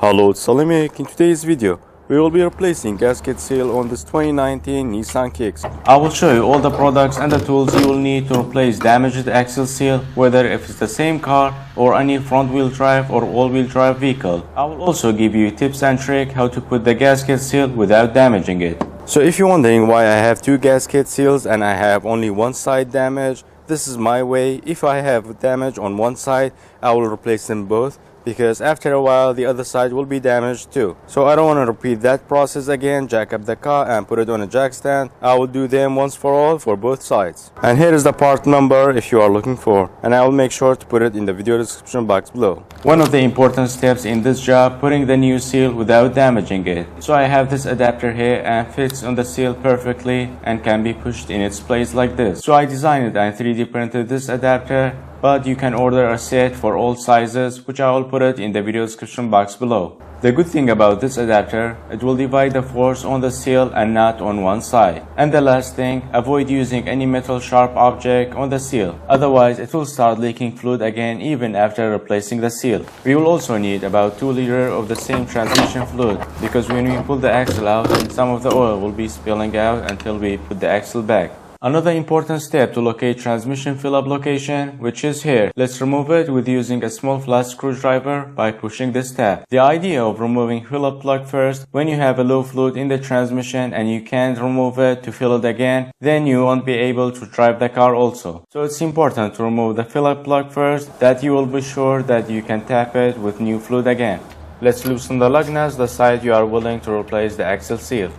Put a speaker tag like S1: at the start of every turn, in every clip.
S1: Hello, it's Salimik. In today's video, we will be replacing gasket seal on this 2019 Nissan Kicks. I will show you all the products and the tools you will need to replace damaged axle seal, whether if it's the same car or any front-wheel drive or all-wheel drive vehicle. I will also give you tips and tricks how to put the gasket seal without damaging it. So if you're wondering why I have two gasket seals and I have only one side damaged, this is my way. If I have damage on one side, I will replace them both, because after a while the other side will be damaged too. So I don't want to repeat that process again, jack up the car and put it on a jack stand. I will do them once for all for both sides. And here is the part number if you are looking for, and I will make sure to put it in the video description box below. One of the important steps in this job, putting the new seal without damaging it. So I have this adapter here and fits on the seal perfectly and can be pushed in its place like this. So I designed it and 3D printed this adapter, but you can order a set for all sizes, which I will put it in the video description box below. The good thing about this adapter, it will divide the force on the seal and not on one side. And the last thing, avoid using any metal sharp object on the seal, otherwise it will start leaking fluid again even after replacing the seal. We will also need about 2 liters of the same transmission fluid, because when we pull the axle out, some of the oil will be spilling out until we put the axle back. Another important step to locate transmission fill-up location, which is here. Let's remove it with using a small flat screwdriver by pushing this tab. The idea of removing fill-up plug first, when you have a low fluid in the transmission and you can't remove it to fill it again, then you won't be able to drive the car also. So it's important to remove the fill-up plug first, that you will be sure that you can tap it with new fluid again. Let's loosen the lug nuts the side you are willing to replace the axle seal.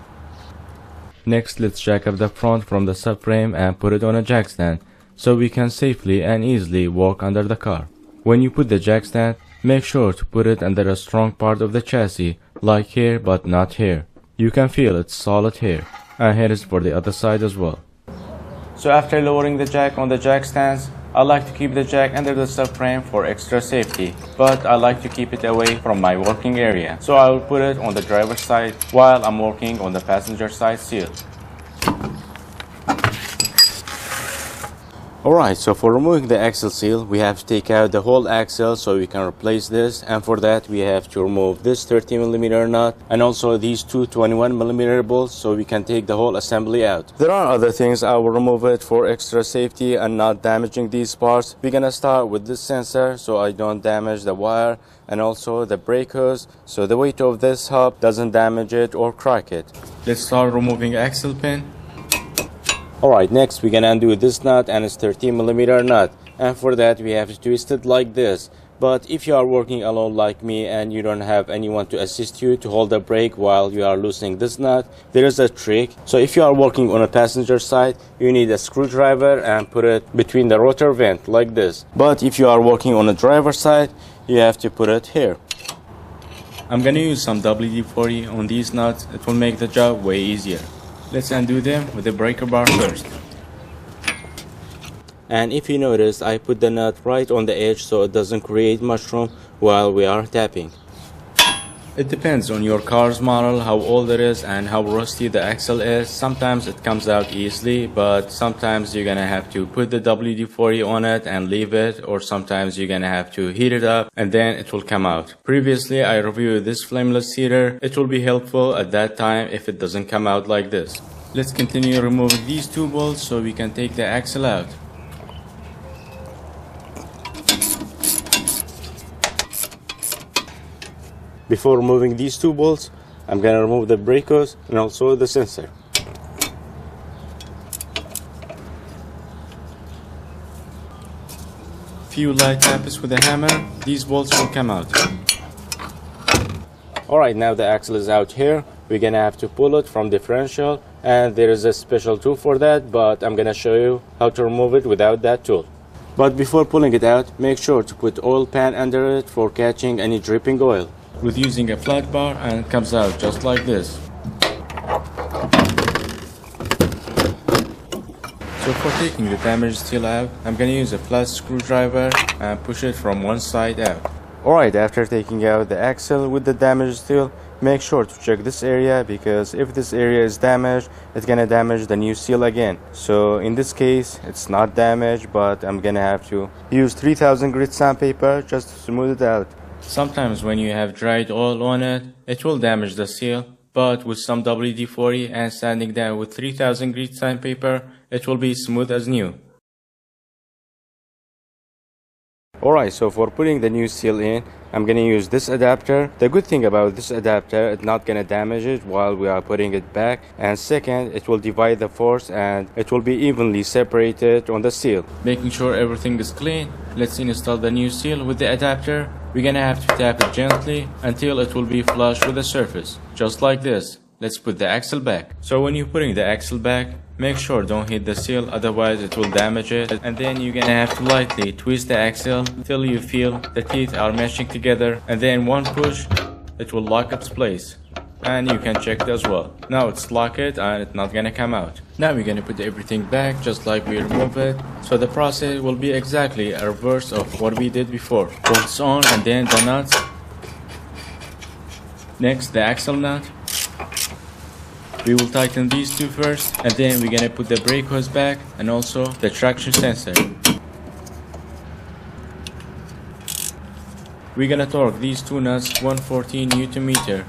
S1: Next, let's jack up the front from the subframe and put it on a jack stand, so we can safely and easily walk under the car. When you put the jack stand, make sure to put it under a strong part of the chassis, like here but not here. You can feel it's solid here, and here is for the other side as well. So after lowering the jack on the jack stands, I like to keep the jack under the subframe for extra safety, but I like to keep it away from my working area. So I will put it on the driver's side while I'm working on the passenger side seal. Alright, so for removing the axle seal, we have to take out the whole axle so we can replace this, and for that we have to remove this 30mm nut and also these two 21mm bolts so we can take the whole assembly out. There are other things I will remove it for extra safety and not damaging these parts. We're gonna start with this sensor so I don't damage the wire, and also the brake hose so the weight of this hub doesn't damage it or crack it. Let's start removing axle pin. Alright, next we're gonna undo this nut and its 30mm nut, and for that we have to twist it like this. But if you are working alone like me and you don't have anyone to assist you to hold the brake while you are loosening this nut, there is a trick. So if you are working on a passenger side, you need a screwdriver and put it between the rotor vent like this. But if you are working on a driver's side, you have to put it here. I'm gonna use some WD-40 on these nuts. It will make the job way easier. Let's undo them with the breaker bar first. And if you notice, I put the nut right on the edge so it doesn't create mushroom while we are tapping. It depends on your car's model, how old it is and how rusty the axle is. Sometimes it comes out easily, but sometimes you're gonna have to put the WD-40 on it and leave it, or sometimes you're gonna have to heat it up and then it will come out. Previously I reviewed this flameless heater. It will be helpful at that time if it doesn't come out like this. Let's continue removing these two bolts so we can take the axle out. Before removing these two bolts, I'm gonna remove the brake hose and also the sensor. Few light taps with a hammer, these bolts will come out. Alright, now the axle is out here. We're gonna have to pull it from differential, and there is a special tool for that, but I'm gonna show you how to remove it without that tool. But before pulling it out, make sure to put oil pan under it for catching any dripping oil. With using a flat bar, and it comes out just like this. So for taking the damaged seal out, I'm gonna use a flat screwdriver and push it from one side out. Alright, after taking out the axle with the damaged seal, make sure to check this area, because if this area is damaged, it's gonna damage the new seal again. So in this case it's not damaged, but I'm gonna have to use 3000 grit sandpaper just to smooth it out. Sometimes when you have dried oil on it, it will damage the seal, but with some WD-40 and sanding down with 3000 grit sandpaper, it will be smooth as new. Alright, so for putting the new seal in, I'm gonna use this adapter. The good thing about this adapter, it's not gonna damage it while we are putting it back, and second, it will divide the force and it will be evenly separated on the seal. Making sure everything is clean, let's install the new seal with the adapter. We're gonna have to tap it gently until it will be flush with the surface, just like this. Let's put the axle back. So when you're putting the axle back, make sure don't hit the seal, otherwise it will damage it. And then you're gonna have to lightly twist the axle till you feel the teeth are meshing together, and then one push, it will lock its place. And you can check it as well. Now it's locked and it's not gonna come out. Now we're gonna put everything back just like we removed it. So the process will be exactly a reverse of what we did before. Bolts on and then the nuts. Next the axle nut. We will tighten these two first, and then we're gonna put the brake hose back and also the traction sensor. We're gonna torque these two nuts 114 Newton meter.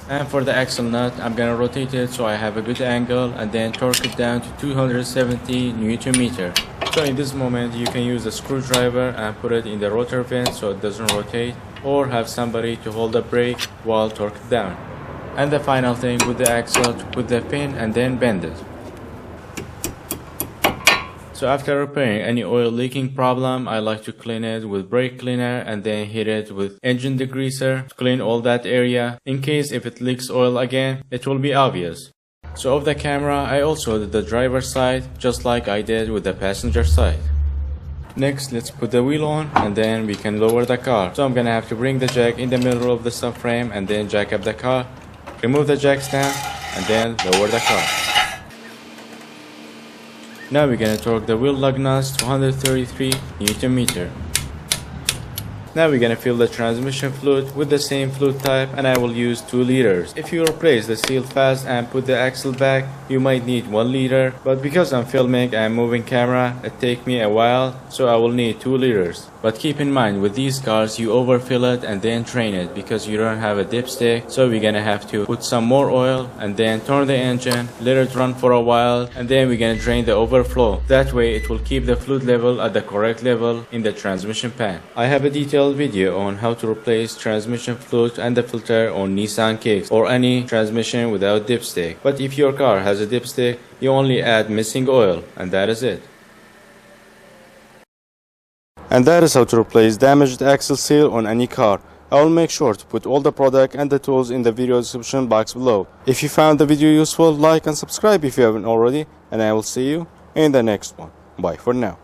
S1: And for the axle nut, I'm gonna rotate it so I have a good angle and then torque it down to 270 Newton meter. So in this moment, you can use a screwdriver and put it in the rotor vent so it doesn't rotate, or have somebody to hold the brake while torque it down. And the final thing with the axle, to put the pin and then bend it. So after repairing any oil leaking problem, I like to clean it with brake cleaner and then hit it with engine degreaser to clean all that area. In case if it leaks oil again, it will be obvious. So off the camera, I also did the driver's side just like I did with the passenger side. Next, let's put the wheel on and then we can lower the car. So I'm gonna have to bring the jack in the middle of the subframe and then jack up the car. Remove the jack stand and then lower the car. Now we're gonna torque the wheel lug nuts to 133 Newton meter. Now we're gonna fill the transmission fluid with the same fluid type, and I will use 2 liters. If you replace the seal fast and put the axle back, you might need 1 liter, but because I'm filming and moving camera, it take me a while, so I will need 2 liters. But keep in mind, with these cars, you overfill it and then drain it because you don't have a dipstick, so we're gonna have to put some more oil and then turn the engine, let it run for a while, and then we're gonna drain the overflow. That way it will keep the fluid level at the correct level in the transmission pan. I have a detailed video on how to replace transmission fluid and the filter on Nissan Kicks or any transmission without dipstick. But if your car has a dipstick, you only add missing oil, and that is it. And that is how to replace damaged axle seal on any car. I will make sure to put all the product and the tools in the video description box below. If you found the video useful, like and subscribe if you haven't already, and I will see you in the next one. Bye for now.